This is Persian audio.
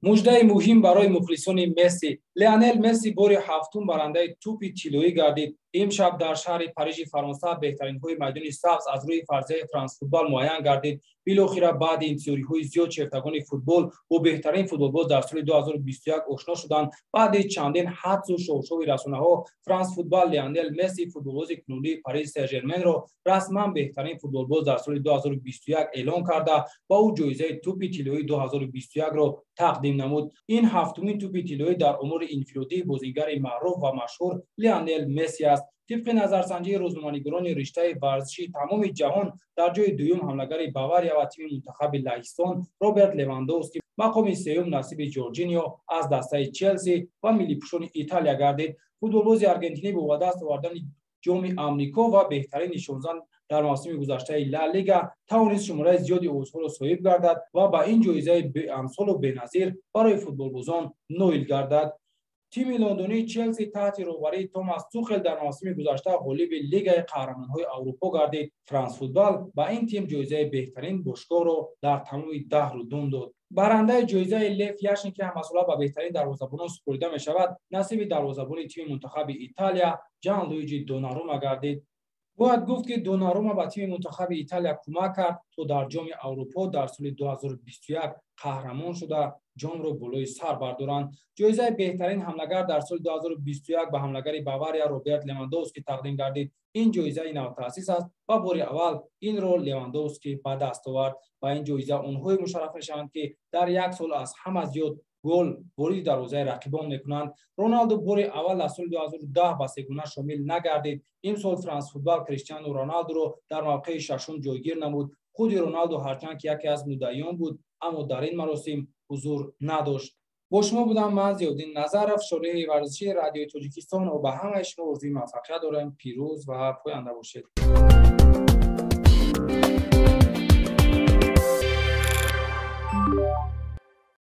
مژده مهم برای مخلصان مسی. لیونل مسی بار هفتم برنده توپ طلایی گردید. امشب در شهر پاریژ فرانسه بهترین های میدان سبز از روی فرضیه فرانس فوتبال معین گردید. بالاخره بعد انتظاری های زیاد شیفتگان فوتبال و بهترین فوتبالباز در سال 2021 آشنا شدند. بعد چندین حدس و شوشوی رسانه ها فرانس فوتبال لیونل مسی فوتبالباز کنونی پاریس سن ژرمن را رسما بهترین فوتبالباز در سال 2021 اعلام کرده و او جایزه توپ طلایی 2021 را تقدیم نمود. این هفتمین توپ طلایی در امور انفرادی بازیگر معروف و مشهور لیونل مسی است. طبق نظرسنجی روزنامه‌نگاران رشته ورزشی تمام جهان در جای دوم حمله‌گر باواریا و تیم منتخب لهستان روبرت لواندوفسکی مقام سوم نصیب جورجینیو از دسته چلسی و ملی پوشان ایتالیا گردید. فوتبالباز آرژانتینی با دست آوردن جام آمریکا و بهترین نشانزن در موسم گذشته لالیگا توانست شماره زیادی عضوها را صاحب گردد و با این جایزه به امثال و بنظیر برای فوتبالبازان نویل گردد. تیم لندنی چلسی تحت رهبری توماس توخل در موسم گذشته غالب لیگ قهرمان‌های اروپا گردید. فرانس فوتبال با این تیم جایزه بهترین باشگاه را در تمام 10 رودون داد. برنده جایزه لیف یاشین که مسئله به بهترین دروازه‌بان سپرده می شود نصیب دروازه‌بان تیم منتخب ایتالیا جان لویجی دوناروما گردید. باید گفت که دوناروما با تیم منتخب ایتالیا کمک کرد تا در جام اروپا در سال 2021 قهرمان شده جام را بالای سر بردارند. جایزه بهترین حمله‌گر در سال 2021 به حمله‌گر باواریا روبرت لواندوفسکی تقدیم گردید. این جایزه نو تأسیس است و بار اول این را لواندوفسکی به دست آورد و این جایزه اونهایی مشرف میشوند که در یک سال از همه زیاد گل وارد دروازه رقیبان میکنند. رونالدو بار اول در سال 2010 به سگانه شامل نگردید. این سال فرانس فوتبال کریستیانو رونالدو را در موقع ششم جایگیر نمود. خود رونالدو هرچند که یکی از مدعیان بود اما در این مراسم حضور نداشت. با شما بودم من ضیاءالدین نظرов، شورای ورزشی رادیوی تاجیکستان و به همه شما آرزوی موفقیت دارم. پیروز و پاینده باشید.